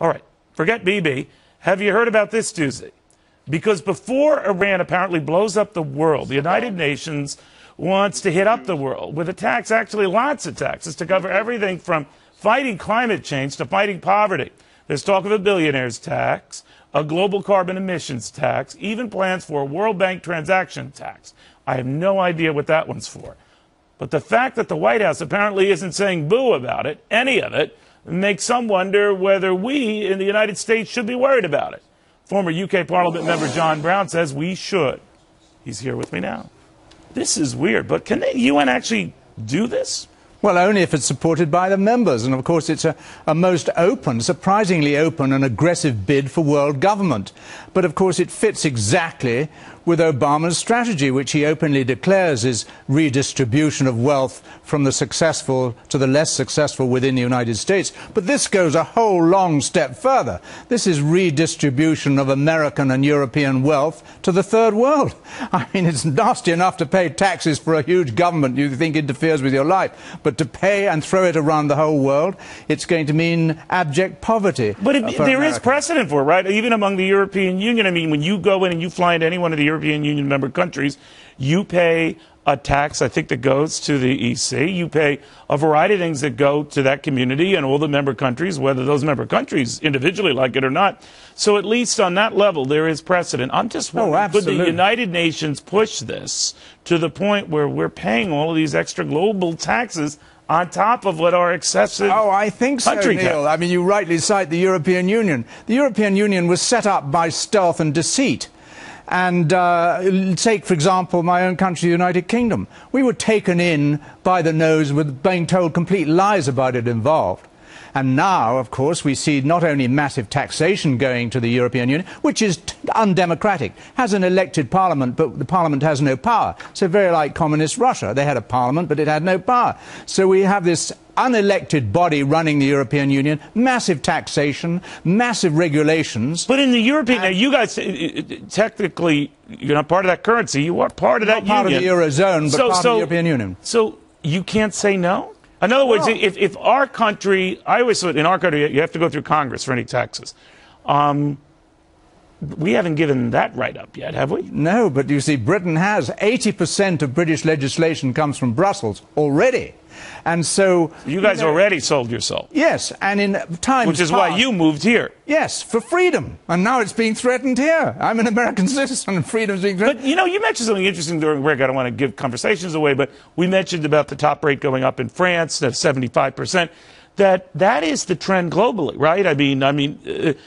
All right, forget Bibi. Have you heard about this doozy? Because before Iran apparently blows up the world, the United Nations wants to hit up the world with attacks, actually lots of taxes, to cover everything from fighting climate change to fighting poverty. There's talk of a billionaire's tax, a global carbon emissions tax, even plans for a World Bank transaction tax. I have no idea what that one's for. But the fact that the White House apparently isn't saying boo about it, any of it, makes some wonder whether we in the United States should be worried about it. Former UK Parliament member John Brown says we should. He's here with me now. This is weird, but can the UN actually do this? Well, only if it's supported by the members. And, of course, it's a most open, surprisingly open and aggressive bid for world government. But, of course, it fits exactly with Obama's strategy, which he openly declares is redistribution of wealth from the successful to the less successful within the United States. But this goes a whole long step further. This is redistribution of American and European wealth to the third world. I mean, it's nasty enough to pay taxes for a huge government you think interferes with your life. But to pay and throw it around the whole world, it's going to mean abject poverty. But there is precedent for it, right? Even among the European Union. I mean, when you go in and you fly into any one of the European Union member countries, you pay a tax, I think, that goes to the EC. You pay a variety of things that go to that community and all the member countries, whether those member countries individually like it or not. So at least on that level, there is precedent. I'm just wondering, could the United Nations push this to the point where we're paying all of these extra global taxes on top of what are excessive I think so, country Neil. I mean, you rightly cite the European Union. The European Union was set up by stealth and deceit. And take, for example, my own country, the United Kingdom. We were taken in by the nose with being told complete lies about it involved. And now, of course, we see not only massive taxation going to the European Union, which is undemocratic, has an elected parliament, but the parliament has no power. So very like communist Russia. They had a parliament, but it had no power. So we have this unelected body running the European Union, massive taxation, massive regulations. But in the European, now you guys, technically, you're not part of that currency. You are part of that union. Not part of the Eurozone, but part of the European Union. So you can't say no? In other words, if our country, I always thought in our country you have to go through Congress for any taxes. We haven't given that right up yet, have we? No, but you see, Britain has 80% of British legislation comes from Brussels already. And so you guys already sold your soul. Yes, and in times which is why you moved here. Yes, for freedom. And now it's being threatened here. I'm an American citizen and freedom's being threatened. But, you know, you mentioned something interesting during break. I don't want to give conversations away, but we mentioned about the top rate going up in France, that's 75%. That is the trend globally, right? I mean,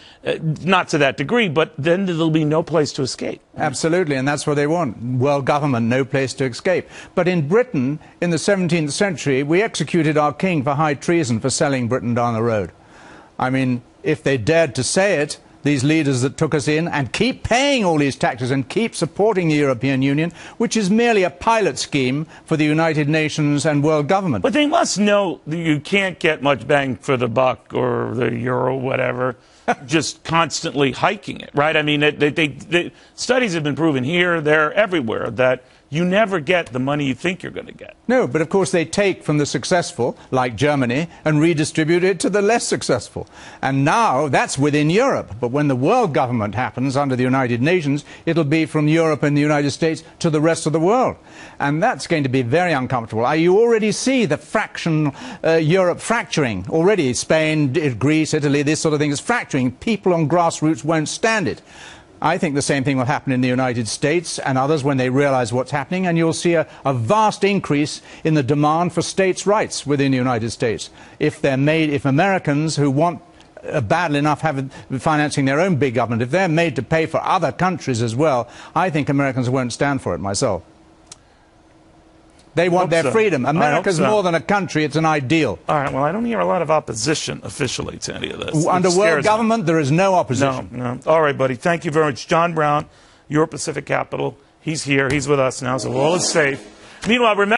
not to that degree, but then there'll be no place to escape. Absolutely, and that's what they want. World government, no place to escape. But in Britain, in the 17th century, we executed our king for high treason for selling Britain down the road. I mean, if they dared to say it, these leaders that took us in and keep paying all these taxes and keep supporting the European Union, which is merely a pilot scheme for the United Nations and world government. But they must know that you can't get much bang for the buck or the euro, whatever, just constantly hiking it, right? I mean, studies have been proven here, there, everywhere, that you never get the money you think you're going to get. No, but of course they take from the successful, like Germany, and redistribute it to the less successful. And now that's within Europe. But when the world government happens under the United Nations, it'll be from Europe and the United States to the rest of the world. And that's going to be very uncomfortable. You already see the Europe fracturing. Already Spain, Greece, Italy, this sort of thing is fracturing. People on grassroots won't stand it. I think the same thing will happen in the United States and others when they realize what's happening, and you'll see a vast increase in the demand for states' rights within the United States. If Americans who want badly enough financing their own big government, if they're made to pay for other countries as well, I think Americans won't stand for it myself. They want their freedom. America's more than a country, it's an ideal. All right, well, I don't hear a lot of opposition officially to any of this. Under world government, there is no opposition. No. All right, buddy, thank you very much. John Brown, your Pacific capital. He's here, he's with us now, so all is safe. Meanwhile, remember